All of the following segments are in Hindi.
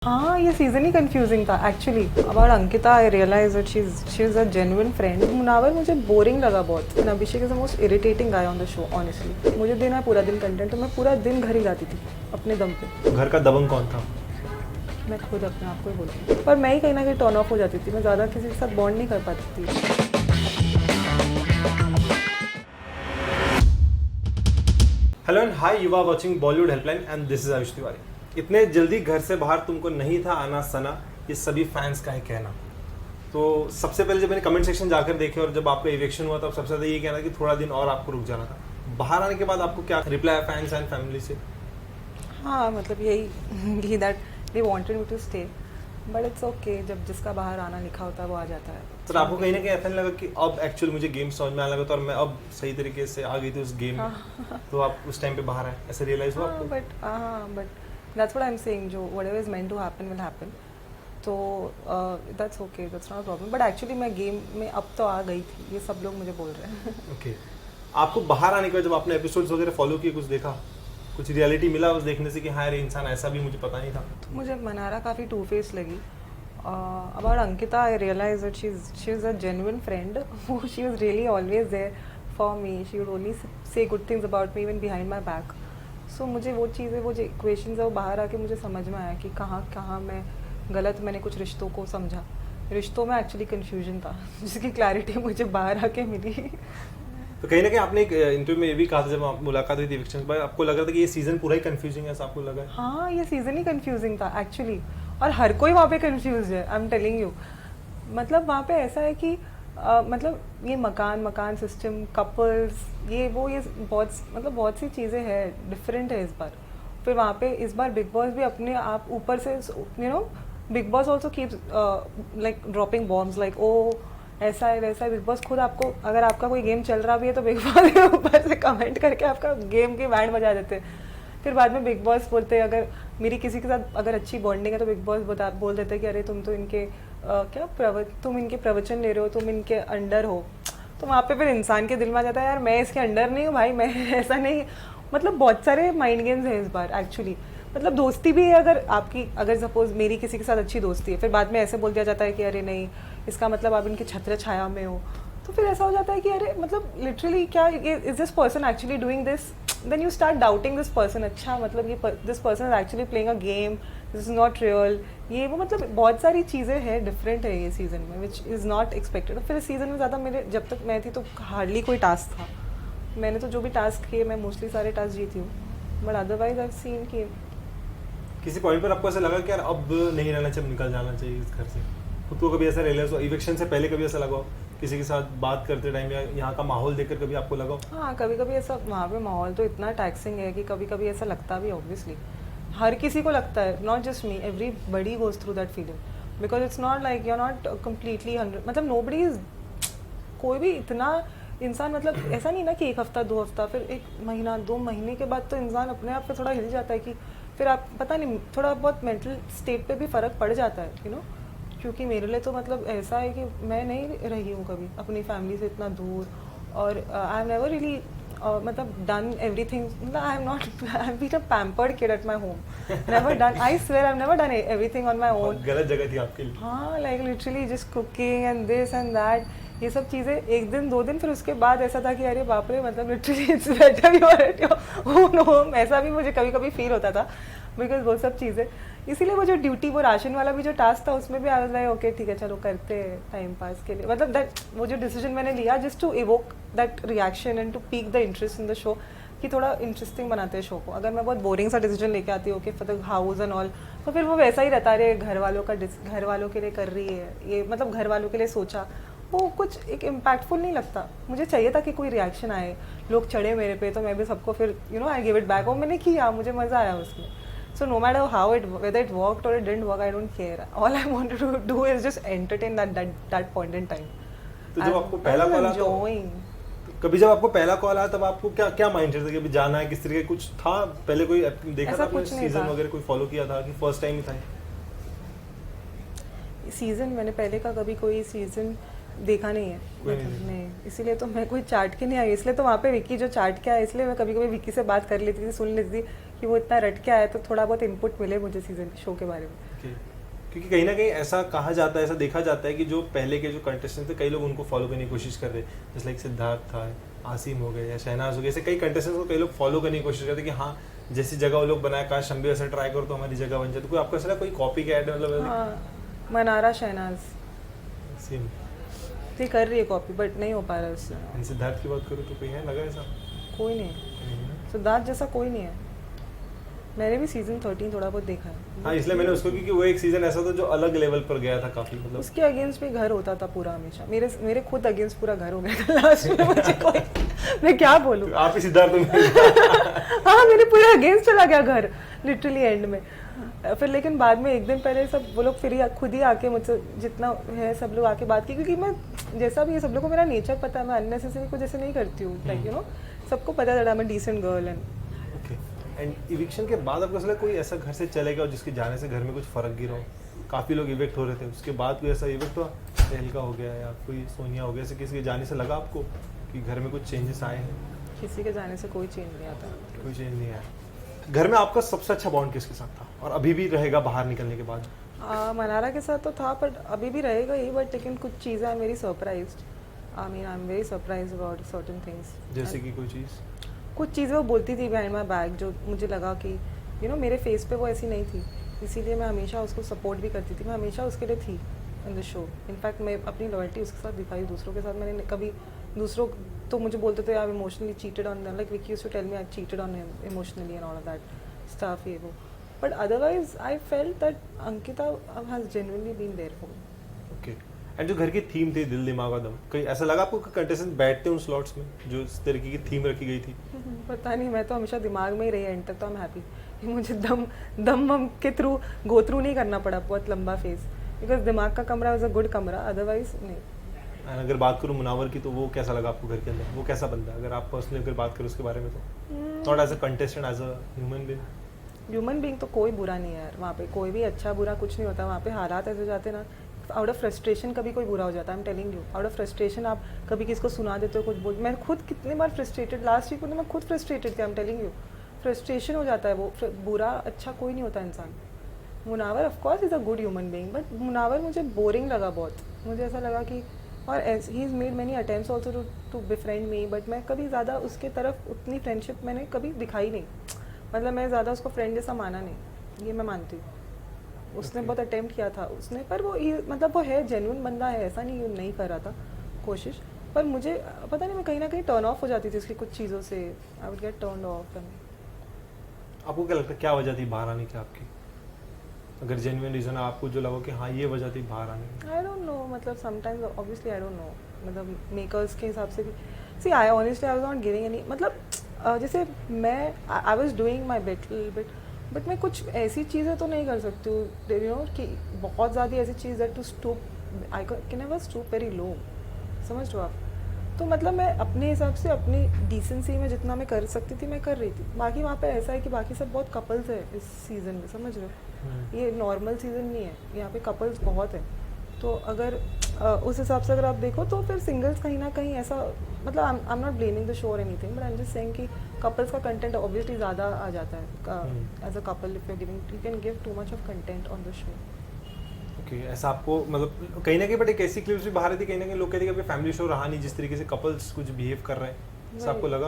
हाँ, ये सीज़न ही कंफ्यूजिंग था actually. About Ankita I realise that she is a genuine friend. Munawar मुझे बोरिंग लगा बहुत, and Abhishek is the most irritating guy on the show honestly. मुझे देना है पूरा दिन कंटेंट, तो मैं पूरा दिन घर ही जाती थी अपने दम पे। घर का दबंग कौन था? मैं खुद अपने आप को ही बोलती, पर मैं ही कहीं ना कहीं टर्न ऑफ हो जाती थी। मैं ज़्यादा किसी के साथ बॉन्ड नहीं कर पाती थी। Hello and hi, you are watching Bollywood helpline and this is Ayush Tiwari. इतने जल्दी घर से बाहर तुमको नहीं था आना सना, ये सभी फैंस का है कहना। तो सबसे पहले जब मैंने कमेंट सेक्शन जाकर देखे और जब आपका इवेक्शन हुआ तब सबसे ज़्यादा ये कहना कि थोड़ा दिन और आपको रुक जाना था। बाहर आने के बाद आपको क्या रिप्लाई है फैंस एंड फैमिली से? हाँ, मतलब यही that they wanted me to stay, but it's okay. जब जिसका बाहर आना लिखा होता है वो आ जाता है। तो आपको कहीं ना कहीं ऐसा नहीं लगा कि अब एक्चुअली मुझे गेम समझ में आने लगा था और मैं अब सही तरीके से आ गई थी उस गेम में, तो आप उस टाइम पे बाहर आए, ऐसे रियलाइज हुआ आपको? But that's what I am saying, जो whatever is meant to happen will happen. तो that's okay, that's not a problem. But actually मैं गेम में अब तो आ गई थी, ये सब लोग मुझे बोल रहे हैं। ओके, आपको बाहर आने के बाद जब आपने एपिसोड्स वगैरह फॉलो किए, कुछ देखा, कुछ रियलिटी मिला उस देखने से कि हाँ यार इंसान ऐसा भी मुझे पता नहीं था? तो मुझे मनारा काफ़ी टू फेस लगी। About Ankita I realise that she is a genuine friend. She was really always there for me. She would only say good things about me even behind my back. So मुझे वो चीज़ें, वो जो इक्वेशंस है, वो बाहर आके मुझे समझ में आया कि कहाँ कहाँ मैं गलत, मैंने कुछ रिश्तों को समझा। रिश्तों में एक्चुअली कन्फ्यूजन था, जिसकी क्लैरिटी मुझे बाहर आके मिली। तो कहीं ना कहीं आपने एक इंटरव्यू में ये भी कहा था जब आप मुलाकात हुई थी इविक्शन के बाद, आपको लग रहा था कि ये सीजन पूरा ही कंफ्यूजिंग है, ऐसा आपको लगा है? हाँ, ये सीज़न ही कंफ्यूजिंग था एक्चुअली, और हर कोई वहाँ पे कंफ्यूज है। I am telling you. मतलब वहाँ पे ऐसा है कि मतलब ये मकान सिस्टम, कपल्स, ये बहुत, मतलब बहुत सी चीज़ें हैं, डिफरेंट है इस बार। फिर वहाँ पे इस बार बिग बॉस भी अपने आप ऊपर से, big boss also keeps like dropping bombs like oh ऐसा है वैसा है। बिग बॉस खुद आपको, अगर आपका कोई गेम चल रहा भी है तो बिग बॉस के ऊपर से कमेंट करके आपका गेम की बैंड बजा देते हैं। फिर बाद में बिग बॉस बोलते हैं, अगर मेरी किसी के साथ अगर अच्छी बॉन्डिंग है तो बिग बॉस बोल देते हैं कि अरे तुम तो इनके तुम इनके प्रवचन ले रहे हो, तुम इनके अंडर हो। तो वहाँ पे फिर इंसान के दिल में आ जाता है, यार मैं इसके अंडर नहीं हूँ भाई, मैं ऐसा नहीं। मतलब बहुत सारे माइंड गेम्स हैं इस बार एक्चुअली। मतलब दोस्ती भी है, अगर सपोज मेरी किसी के साथ अच्छी दोस्ती है, फिर बाद में ऐसे बोल दिया जाता है कि अरे नहीं, इसका मतलब आप इनकी छत्र छाया में हो। तो फिर ऐसा हो जाता है कि अरे मतलब लिटरली क्या is this person actually doing this? Then you start doubting this person. अच्छा, मतलब ये this person is actually playing a game, this is not real. ये वो मतलब बहुत सारी चीज़ें हैं, डिफरेंट है ये सीज़न में, विच इज़ नॉट एक्सपेक्टेड। फिर इस सीज़न में ज़्यादा मेरे, जब तक मैं थी तो हार्डली कोई टास्क था। मैंने तो जो भी टास्क किए, मैं मोस्टली सारे टास्क जीती हूँ, but otherwise I have seen कि किसी पॉइंट पर आपको ऐसा लगा कि यार अब नहीं रहना चाहिए, निकल जाना चाहिए इस घर से? खुद को कभी ऐसा रियलाइज हुआ इविक्शन से पहले? कभी ऐसा लगा हो किसी के साथ बात करते टाइम या यहाँ का माहौल देखकर कभी आपको लगा हो? हाँ, कभी कभी ऐसा, वहाँ पे माहौल तो इतना टैक्सिंग है कि कभी कभी ऐसा लगता भी, ऑब्वियसली हर किसी को लगता है, not just me, everybody goes through that feeling. Because it's not like you are not completely 100, मतलब नोबडी इज, कोई भी इतना इंसान, मतलब ऐसा नहीं ना कि एक हफ्ता 2 हफ्ता, फिर 1 महीना 2 महीने के बाद तो इंसान अपने आप पे थोड़ा हिल जाता है कि फिर आप पता नहीं, थोड़ा बहुत मेंटल स्टेट पे भी फ़र्क पड़ जाता है, क्योंकि मेरे लिए तो मतलब ऐसा है कि मैं नहीं रही हूँ कभी अपनी फैमिली से इतना दूर, और आई हैव नेवर रियली मतलब डन एवरीथिंग। मतलब I have not, I have been a pampered kid at my home, never done, I swear I have never done everything on my own. गलत जगह थी आपके लिए। हाँ, like literally just cooking and this and that, ये सब चीज़ें 1 दिन 2 दिन, फिर उसके बाद ऐसा था कि अरे बाप रे, मतलब literally it's better you are at your own home. ऐसा भी मुझे कभी कभी फील होता था, बिकॉज वो सब चीज़ें, इसीलिए वो जो ड्यूटी, वो राशन वाला भी जो टास्क था, उसमें भी आई वाज लाइक ओके ठीक है चलो करते हैं टाइम पास के लिए। मतलब दैट, वो जो डिसीजन मैंने लिया just to evoke that reaction and to pique the interest in the show, कि थोड़ा इंटरेस्टिंग बनाते हैं शो को। अगर मैं बहुत बोरिंग सा डिसीजन लेके आती हूँ, okay for the house and all, तो फिर वो वैसा ही रहता है, घर वालों के लिए कर रही है ये, मतलब घर वालों के लिए सोचा, वो कुछ एक इम्पैक्टफुल नहीं लगता। मुझे चाहिए था कि कोई रिएक्शन आए, लोग चढ़े मेरे पे, तो मैं भी सबको फिर आई गिव इट बैक। वो मैंने किया, मुझे मज़ा आया उसमें। So no matter whether it worked or it didn't work, I don't care. All I wanted to do is just entertain that point in time. तो जब आपको पहला कॉल आया, तो कभी जब आपको पहला कॉल आया तब आपको क्या क्या माइंडसेट था कि अभी जाना है, किस तरीके कुछ था पहले? कोई देखा था कोई सीजन वगैरह कोई फॉलो किया था कि फर्स्ट टाइम ही था? सीजन मैंने पहले का कभी कोई सीजन देखा नहीं है, मतलब नहीं, इसीलिए तो मैं कोई चार्ट के नहीं आई। इसलिए तो वहाँ पे विक्की जो चार्ट के आया, इसलिए मैं कभी कभी विक्की से बात कर लेती थी, सुन लेती थी कि वो इतना रट के आया, तो थोड़ा बहुत इनपुट मिले मुझे सीजन शो के बारे में। Okay. क्योंकि कहीं ना कहीं ऐसा कहा जाता है, ऐसा देखा जाता है कि जो पहले के जो कंटेस्टेंट थे कई लोग उनको फॉलो करने की कोशिश कर रहे हैं, जैसे लाइक सिद्धार्थ था, आसिम हो गए या शहनाज हो गए, ऐसे कई कंटेस्टेंट को कई लोग फॉलो करने की कोशिश करते हैं कि हाँ जैसी जगह वो लोग बनाए, काश हम भी ऐसा ट्राई करो तो हमारी जगह बन जाए। तो कोई आपको ऐसा कोई कॉपी कैट मतलब हाँ, मनारा शहनाज सेम ये कर रही है कॉपी, बट नहीं हो पा रहा है उससे। सिद्धार्थ की बात करूँ तो कोई है लगा ऐसा? कोई नहीं है सिद्धार्थ जैसा, कोई नहीं है। मैंने भी सीजन 13 थोड़ा बहुत देखा है। हाँ, इसलिए मैंने उसको, क्योंकि वो एक सीजन ऐसा था जो अलग लेवल पर गया था काफी, मतलब उसके अगेंस्ट भी घर होता था पूरा हमेशा। मेरे खुद अगेंस्ट पूरा घर हो गया था लास्ट में। मुझे कोई मैं क्या बोलूं। तो आप ही सिद्धार्थ हाँ, मेरे पूरे अगेंस्ट चला गया घर लिटरली एंड में। फिर लेकिन बाद में एक दिन पहले सब वो लोग फिर खुद ही आके मुझसे जितना है सब लोग आके बात की, क्योंकि मैं जैसा भी ये सब लोग को मेरा नेचर पता है, मैं अननेसेसरी कुछ ऐसे नहीं करती हूँ। लाइक यू नो सबको पता चला मैं decent girl and and eviction के बाद आपको ऐसा कोई ऐसा घर से चले गया जिसके जाने से घर में कुछ फर्क गिरा हो? काफ़ी लोग इवेक्ट हो रहे थे, उसके बाद कोई ऐसा इवेक्ट हुआ, का हो गया या कोई सोनिया हो गया, ऐसे किसी के जाने से लगा आपको कि घर में कुछ चेंजेस आए हैं? किसी के जाने से कोई चेंज नहीं आता। कोई चेंज नहीं आया। घर में आपका सबसे अच्छा बॉन्ड किसके साथ था और अभी भी रहेगा बाहर निकलने के बाद? मनारा के साथ तो था, बट अभी भी रहेगा ही। बट लेकिन कुछ चीज़ें I am very surprised. I am very surprised about certain things. जैसे कि कोई चीज़? कुछ चीज़ें वो बोलती थी बिहाइंड माई बैक, जो मुझे लगा कि यू नो मेरे फेस पे वो ऐसी नहीं थी, इसीलिए मैं हमेशा उसको सपोर्ट भी करती थी। मैं हमेशा उसके लिए थी इन द शो। इनफैक्ट मैं अपनी लॉयल्टी उसके साथ दिखाई, दूसरों के साथ मैंने कभी दूसरों तो मुझे बोलते थे I emotionally cheated on them, like Vicky used to tell me I cheated on him emotionally and all of that stuff ये वो। But otherwise I felt that Ankita has genuinely been there for me. Okay. And जो घर की थीम थी दिल दिमाग दम, कहीं ऐसा लगा आपको कि कंटेस्टेंट बैठते उन स्लॉट्स में जो इस तरीके की थीम रखी गई थी? पता नहीं, मैं तो हमेशा दिमाग में ही रही एंड तक, तो आई एम हैप्पी। मुझे दम के थ्रू गो थ्रू नहीं करना पड़ा बहुत लंबा फेज, बिकॉज दिमाग का कमरा वाज अ गुड कमरा, अदरवाइज नहीं। एंड अगर बात करूँ मुनावर की, तो वो कैसा लगा आपको घर के अंदर? वो कैसा बंदा, अगर आप पर्सनली अगर बात करें उसके बारे में, तो not as a contestant, as a human being? Human being तो कोई बुरा नहीं है यार, वहाँ पे कोई भी अच्छा बुरा कुछ नहीं होता। वहाँ पे हालात ऐसे जाते ना, आउट ऑफ फ्रस्ट्रेशन कभी कोई बुरा हो जाता है। I am telling you, out of frustration आप कभी किसको सुना देते हो कुछ बोल। मैं खुद कितनी बार फ्रस्ट्रेटेड, लास्ट वीक में मैं खुद फ्रस्ट्रेटेड थी। I am telling you, frustration हो जाता है वो। बुरा अच्छा कोई नहीं होता इंसान। Munawar of course is a good human being, but Munawar मुझे बोरिंग लगा बहुत। मुझे ऐसा लगा कि, और he is made many attempts also to befriend me, but मैं कभी ज़्यादा उसके तरफ उतनी फ्रेंडशिप मैंने कभी दिखाई नहीं। मतलब मैं ज़्यादा उसको फ्रेंड जैसा माना नहीं, ये मैं मानती हूँ। उसने बहुत अटेम्प्ट किया था उसने, पर वो मतलब वो है जेन्युइन बंदा है, ऐसा नहीं कर रहा था कोशिश। पर मुझे पता नहीं, मैं कहीं ना कहीं टर्न ऑफ हो जाती थी उसकी कुछ चीज़ों से। I would get turn off. आपको क्या लगता है क्या वजह थी बाहर आने की आपकी? अगर जेन्युइन रीजन आपको जो लगा कि हाँ ये वजह थी बाहर आने की? आई डोंट नो, मतलब sometimes obviously I don't know, मतलब मेकर्स के हिसाब से भी। See I honestly I was not giving any, मतलब जैसे मैं I was doing my bit, but मैं कुछ ऐसी चीज़ें तो नहीं कर सकती हूँ यू नो कि बहुत ज़्यादा ऐसी चीज़ that to stoop, I can never stoop very low, समझ रहे हो आप? तो मतलब मैं अपने हिसाब से अपनी डिसेंसी में जितना मैं कर सकती थी मैं कर रही थी। बाकी वहाँ पे ऐसा है कि बाकी सब बहुत कपल्स है इस सीज़न में, समझ रहे हो? ये नॉर्मल सीज़न नहीं है, यहाँ पे कपल्स बहुत है। तो अगर उस हिसाब से अगर आप देखो तो फिर सिंगल्स कहीं ना कहीं ऐसा, मतलब I am not blaming the show or anything, but I am just saying कि कपल्स का कंटेंट ऑब्वियसली ज़्यादा आ जाता है as a couple. If you giving, you can give too much of content on the show. Okay, ऐसा आपको मतलब कहीं ना कहीं, बट एक ऐसी क्लिप्स भी बाहर थी, कहीं ना कहीं लोग कहते हैं कि फैमिली शो रहा नहीं, जिस तरीके से कपल्स कुछ बिहेव कर रहे हैं, ऐसा आपको लगा?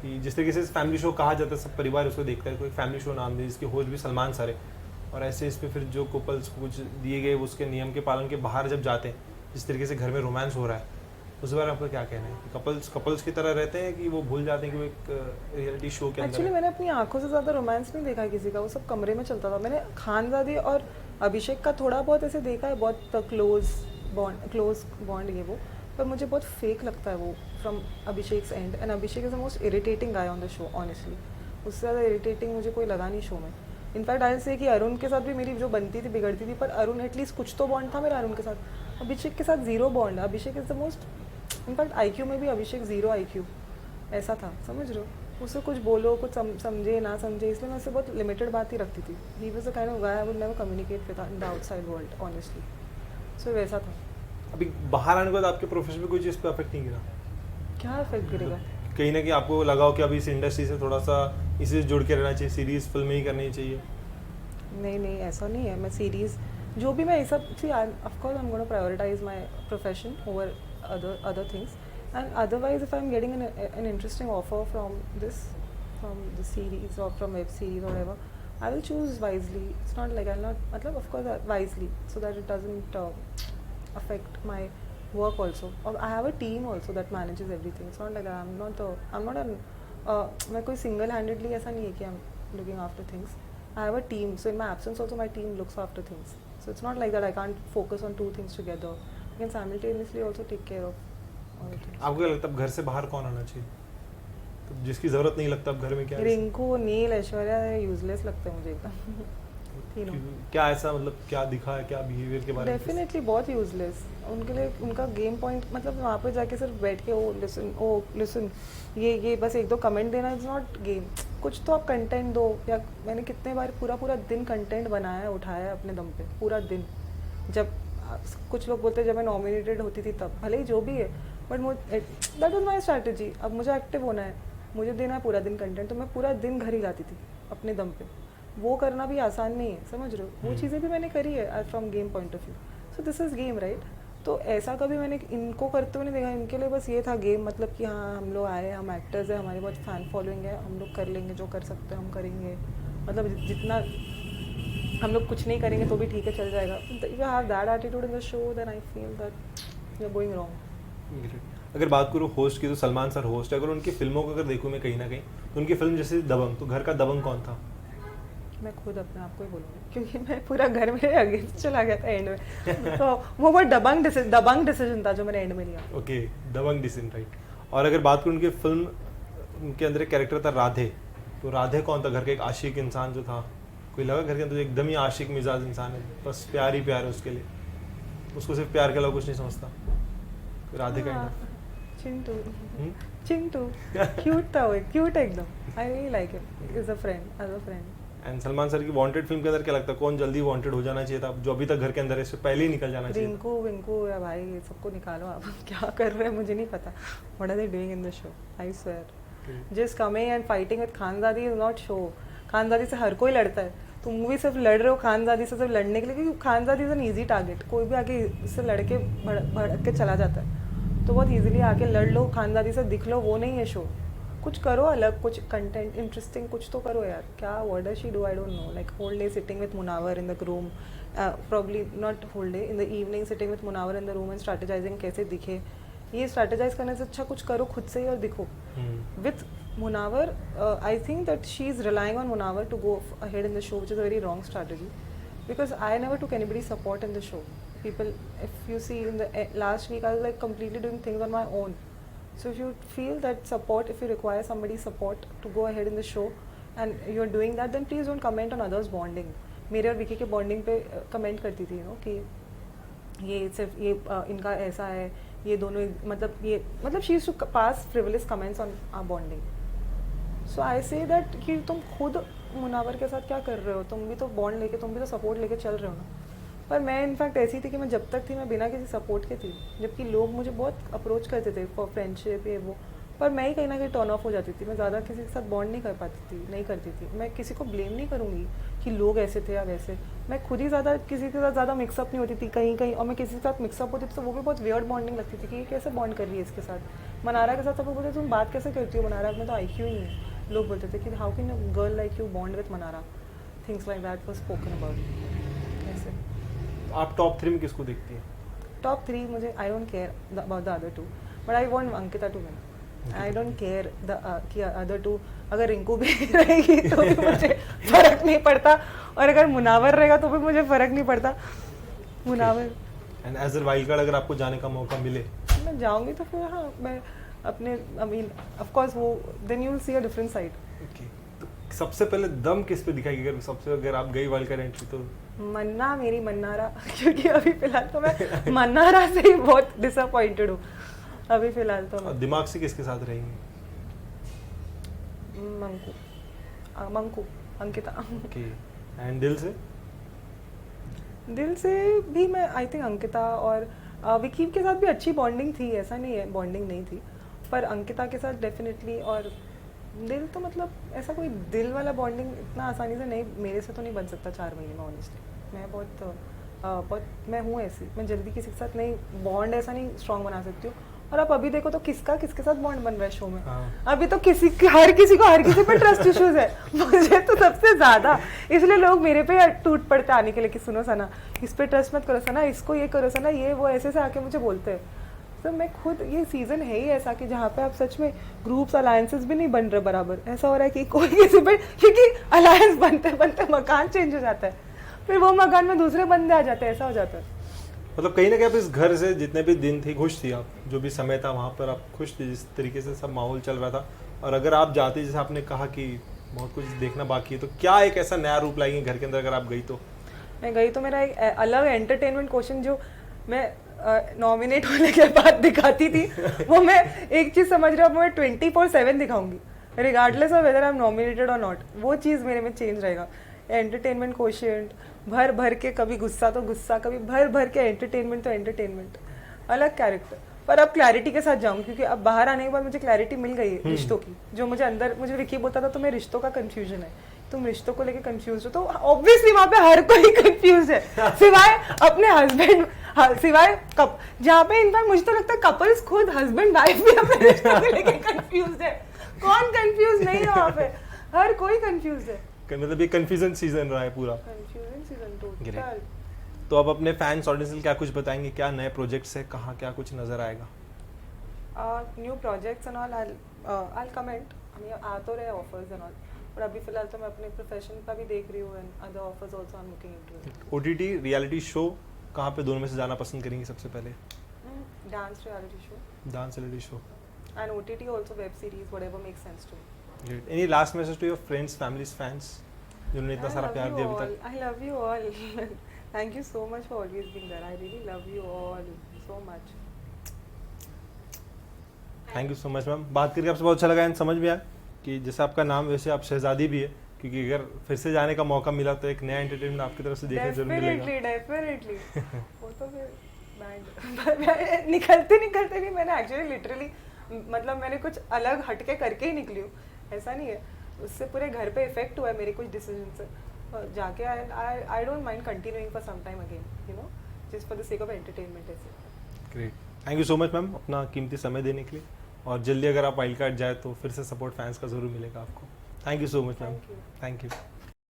कि जिस तरीके से फैमिली शो कहा जाता है, सब परिवार उसको देखता है, कोई फैमिली शो नाम दे, जिसके होस्ट भी सलमान सर है, और ऐसे इस पे फिर जो कपल्स को कुछ दिए गए उसके नियम के पालन के बाहर जब जाते हैं, जिस तरीके से घर में रोमांस हो रहा है, उस बारे में आपका क्या कहना है? कि कपल्स की तरह रहते हैं कि वो भूल जाते हैं कि वो एक रियलिटी शो के अंदर? एक्चुअली मैंने अपनी आंखों से ज़्यादा रोमांस नहीं देखा किसी का, वो सब कमरे में चलता था। मैंने खानजादी और अभिषेक का थोड़ा बहुत ऐसे देखा है, बहुत क्लोज बॉन्ड ये वो, पर मुझे बहुत फेक लगता है वो from Abhishek and. And Abhishek is the most irritating guy on the show honestly. उससे ज़्यादा इरिटेटिंग मुझे कोई लगा नहीं शो में। इनफैक्ट आई से कि अरुण के साथ भी मेरी जो बनती थी बिगड़ती थी, पर अरुण एटलीस्ट कुछ तो बॉन्ड था मेरा अरुण के साथ। अभिषेक के साथ ज़ीरो बॉन्ड है। Abhishek is the most, in fact IQ में भी अभिषेक 0 IQ ऐसा था, समझ रहे हो? उससे कुछ बोलो, कुछ समझे ना समझे, इसलिए मैं उससे बहुत लिमिटेड बात ही रखती थी। He was the kind of guy I would never communicate with in the outside world honestly. So वैसा था। अभी बाहर आने के बाद आपके प्रोफेशन में कोई चीज़ पे अफेक्ट नहीं गिरा? क्या इफेक्ट गिरेगा? कहीं ना कहीं आपको लगा हो कि अभी इस इंडस्ट्री से थोड़ा सा इसी से जुड़ के रहना चाहिए, सीरीज फिल्में ही करनी चाहिए? नहीं नहीं, ऐसा नहीं है। मैं सीरीज़ जो भी मैं ये सब see of course I am gonna prioritise my profession over other things, and otherwise if I'm getting an interesting offer from the series or from web series or whatever, I will choose wisely. It's not like I'll not matlab of course wisely, so that it doesn't affect my work also. Or I have a team also that manages everything. It's not like I'm not an मैं कोई single handedly ऐसा नहीं है कि I'm looking after things. I have a team, so in my absence also my team looks after things. So it's not like that I can't focus on two things together. I can simultaneously also take care of all the things. आपको क्या लगता है अब घर से बाहर कौन आना चाहिए? तो जिसकी जरूरत नहीं लगता अब घर में क्या? रिंकू, नील, ऐश्वर्या यूजलेस लगते हैं मुझे एकदम तीनों। क्या ऐसा मतलब क्या दिखा है, क्या बिहेवियर के बारे में? डेफिनेटली बहुत यूजलेस। उनके लिए उनका गेम पॉइंट मतलब वहाँ पे जाके सिर्फ बैठ के ओ लिसन ये बस एक दो कमेंट देना इज नॉट गेम। कुछ तो आप कंटेंट दो। या मैंने कितने बार पूरा दिन कंटेंट बनाया है, उठाया है अपने दम पे पूरा दिन। जब कुछ लोग बोलते हैं जब मैं नॉमिनेटेड होती थी तब, भले ही जो भी है, but that was my strategy. अब मुझे एक्टिव होना है, मुझे देना है पूरा दिन कंटेंट, तो मैं पूरा दिन घर ही लाती थी अपने दम पे। वो करना भी आसान नहीं है, समझ रहे हो? वो चीज़ें भी मैंने करी है from game point of view. So this is game, right? तो ऐसा कभी मैंने इनको करते हुए नहीं देखा। इनके लिए बस ये था गेम, मतलब कि हाँ हम लोग आए, हम एक्टर्स हैं, हमारी बहुत फैन फॉलोइंग है, हम लोग कर लेंगे जो कर सकते हैं हम करेंगे। मतलब जितना हम लोग कुछ नहीं करेंगे तो भी ठीक है, चल जाएगा। If you have that attitude in the show then I feel that you are going wrong. अगर बात करूँ होस्ट की, तो सलमान सर होस्ट है। अगर उनकी फिल्मों को अगर देखूँ मैं कहीं ना कहीं, तो उनकी फिल्म जैसे दबंग, तो घर का दबंग कौन था? मैं खुद अपने आप को ही बोलूँगी, क्योंकि मैं पूरा घर मेरे अगेंस्ट चला गया था एंड में। तो वो बहुत दबंग डिसीजन था जो मैंने एंड में लिया। ओके, दबंग डिसीजन, राइट। और अगर बात करूँ उनकी फिल्म, उनके अंदर एक कैरेक्टर था राधे, तो राधे कौन था? घर का एक आशिक इंसान जो था, कोई लगा घर के अंदर एकदम ही आशिक मिजाज इंसान है, बस प्यार ही प्यार है उसके लिए, उसको सिर्फ प्यार के अलावा कुछ नहीं समझता, राधे का चिंटू क्यूट था वो, क्यूट एकदम। I really like him as a friend. And Salman sir की वांटेड फिल्म के अंदर क्या लगता है कौन जल्दी वांटेड हो जाना चाहिए था, जो अभी तक घर के अंदर है, इससे पहले ही निकल जाना चाहिए? रिंकू या भाई, ये सबको निकालो आप। क्या कर रहे हैं मुझे नहीं पता। What are they doing in the show? I swear just coming and fighting with Khanzadi is not show. Khanzadi से हर कोई लड़ता है, तुम भी सिर्फ लड़ रहे हो खानजादी से सिर्फ लड़ने के लिए, क्योंकि Khanzaadi is an easy target. कोई भी आके इससे लड़के भड़क के चला जाता है, तो बहुत ईजिली आके लड़ लो, खानजादी से दिख लो। वो नहीं है शो। कुछ करो अलग, कुछ कंटेंट इंटरेस्टिंग कुछ तो करो यार। क्या what does she do? I don't know. Like whole day sitting with Munawar in the room, probably not whole day, in the evening sitting with Munawar in the room and strategizing कैसे दिखे। ये स्ट्रैटेजाइज करने से अच्छा कुछ करो खुद से ही और दिखो। With Munawar I think that she is relying on Munawar to go ahead in the show, which is a very wrong strategy, because I never took anybody support in the show. People, if you see in the last week I was like completely doing things on my own. So if you feel that support, if you require somebody's support to go ahead in the show and you're doing that, then please don't comment on others bonding. मेरे और विकी के बॉन्डिंग पे कमेंट करती थी कि ये सिर्फ ये इनका ऐसा है, ये दोनों मतलब she used to pass frivolous comments on our bonding. So I say that कि तुम खुद मुनावर के साथ क्या कर रहे हो, तुम भी तो बॉन्ड लेके, तुम भी तो सपोर्ट लेके चल रहे हो ना. पर मैं इनफैक्ट ऐसी थी कि मैं जब तक थी मैं बिना किसी सपोर्ट के थी, जबकि लोग मुझे बहुत अप्रोच करते थे फॉर फ्रेंडशिप ये वो, पर मैं ही कहीं ना कहीं टर्न ऑफ हो जाती थी. मैं ज़्यादा किसी के साथ बॉन्ड नहीं कर पाती थी, नहीं करती थी. मैं किसी को ब्लेम नहीं करूँगी कि लोग ऐसे थे या वैसे. मैं खुद ही ज़्यादा किसी के साथ ज़्यादा मिक्सअप नहीं होती थी कहीं, और मैं किसी के साथ मिक्सअप होती थी तो वो भी बहुत वियर्ड बॉन्डिंग लगती थी कि ये कैसे बॉन्ड कर रही है इसके साथ. मनारा के साथ सब लोग बोलते तुम बात कैसे करती हो, मनारा में तो IQ ही नहीं है. लोग बोलते थे कि how can a girl like you bond with Mannara, things like that was spoken about. ऐसे आप टॉप 3 में किसको देखती हैं? टॉप 3 मुझे I don't care about the other 2, but I want Ankita to win. I don't care कि अदर 2, अगर रिंकू भी रहेगी तो भी मुझे फर्क नहीं पड़ता, और अगर मुनावर रहेगा तो भी मुझे फर्क नहीं पड़ता. Munawar and as a wild card अगर आपको जाने का मौका मिले? मैं जाऊंगी तो फिर हाँ, मैं अपने आई मीन ऑफ कोर्स वो then you will see a different side. Okay, तो सबसे पहले दम किस पे दिखाएगी अगर आप गई वाइल्ड कार्ड एंट्री तो? मन्ना, मेरी मन्नारा. क्योंकि अभी फिलहाल तो मैं मन्नारा से ही बहुत डिसअपॉइंटेड हूँ अभी फिलहाल तो. दिमाग से किसके साथ रहेंगी? मंकू अंकिता. ओके, एंड दिल से? दिल से भी मैं आई थिंक अंकिता, और विकी के साथ भी अच्छी बॉन्डिंग थी, ऐसा नहीं है बॉन्डिंग नहीं थी, पर अंकिता के साथ डेफिनेटली, और दिल तो मतलब ऐसा कोई दिल वाला बॉन्डिंग इतना आसानी से नहीं, मेरे से तो नहीं बन सकता 4 महीने में ऑनेस्टली। मैं बहुत मैं हूँ ऐसी, मैं जल्दी किसी के साथ नहीं बॉन्ड ऐसा नहीं स्ट्रॉन्ग बना सकती हूँ। और आप अभी देखो तो किसके साथ बॉन्ड बन रहा है शो में। अभी तो हर किसी पे ट्रस्ट इश्यूज है मुझे तो सबसे ज्यादा, इसलिए लोग मेरे पे टूट पड़ते आने के लिए कि सुनो सना इस पे ट्रस्ट मत करो, सना इसको ये करो, सना ये वो, ऐसे से आके मुझे बोलते हैं। तो मैं खुद, ये सीजन है ही ऐसा कि जहाँ पे आप सच में ग्रुप्स अलायंसेस भी नहीं बन रहे बराबर, ऐसा हो रहा है कि कोई किसी पे, क्योंकि अलायंस बनते बनते मकान चेंज हो जाता है, फिर वो मकान में दूसरे बंदे आ जाते हैं, ऐसा हो जाता है। मतलब कहीं ना कहीं आप इस घर से जितने भी दिन थे खुश थी आप, जो भी समय था वहाँ पर आप खुश थी जिस तरीके से सब माहौल चल रहा था। और अगर आप जाती, जैसे आपने कहा कि बहुत कुछ देखना बाकी है, तो क्या एक ऐसा नया रूप लाएंगे घर के अंदर अगर आप गई तो? मैं गई तो मेरा एक अलग एंटरटेनमेंट क्वेश्चन जो मैं नॉमिनेट होने के बाद दिखाती थी वो मैं एक चीज समझ रहा हूँ, मैं 24/7 दिखाऊंगी regardless of whether I am nominated और नॉट। वो चीज़ मेरे में चेंज रहेगा। एंटरटेनमेंट क्वोशिएंट भर भर के, कभी गुस्सा तो गुस्सा, कभी भर भर के एंटरटेनमेंट तो एंटरटेनमेंट, अलग कैरेक्टर। पर अब क्लैरिटी के साथ जाऊँ, क्योंकि अब बाहर आने के बाद मुझे क्लैरिटी मिल गई है रिश्तों की। जो मुझे अंदर, मुझे विकी बोलता था तुम्हें रिश्तों का कंफ्यूजन है, तुम रिश्तों को लेके कंफ्यूज हो, तो ऑब्वियसली वहां पे हर कोई कंफ्यूज है सिवाय अपने हस्बैंड, सिवाय कप, जहाँ पे इनफैक्ट मुझे तो लगता है कपल्स खुद हस्बैंड वाइफ भी अपने रिश्तों को लेके कंफ्यूज है। कौन कंफ्यूज नहीं है वहाँ पे, हर कोई कंफ्यूज है। मतलब ये कंफ्यूजन सीजन रहा है पूरा, कंफ्यूजन सीजन टोटल। तो अब अपने फैंस ऑडियंस के क्या कुछ बताएंगे, क्या नए प्रोजेक्ट्स है, कहाँ क्या कुछ नजर आएगा? New projects and all I comment, हमें आ तो रहे ऑफर्स एंड ऑल, और अभी फिलहाल तो मैं अपने प्रोफेशन का भी देख रही हूँ and other offers also I am looking into. OTT reality show कहाँ पे दोनों में से जाना पसंद करेंगी सबसे पहले? Dance reality show, dance reality show and OTT also, web series, whatever makes sense to me. Great. Any last message to your friends, families, fans जिन्होंने इतना सारा प्यार दिया अभी तक? I love you all. Thank you so much for always being there. I really love you all so much. Thank you so much ma'am, बात करके आपसे बहुत अच्छा लगा एंड समझ में आया कि जैसे आपका नाम वैसे आप शहजादी भी है, क्योंकि अगर फिर से जाने का मौका मिला तो एक नया एंटरटेनमेंट आपकी तरफ से देखने जरूर मिलेगा। डेफिनेटली वो तो फिर निकलते नहीं, मैंने एक्चुअली लिटरली मतलब मैंने कुछ अलग हटके करके ही निकली हूँ, ऐसा नहीं है। उससे पूरे घर पे इफेक्ट हुआ है मेरे कुछ डिसीजन से, जाके I don't mind continuing for some time again, you know, just for the sake of entertainment ऐसे। Great, thank you so much ma'am अपना कीमती समय देने के लिए, और जल्दी अगर आप वाइल्ड कार्ड जाए तो फिर से सपोर्ट फैंस का जरूर मिलेगा आपको। Thank you so much ma'am, thank you.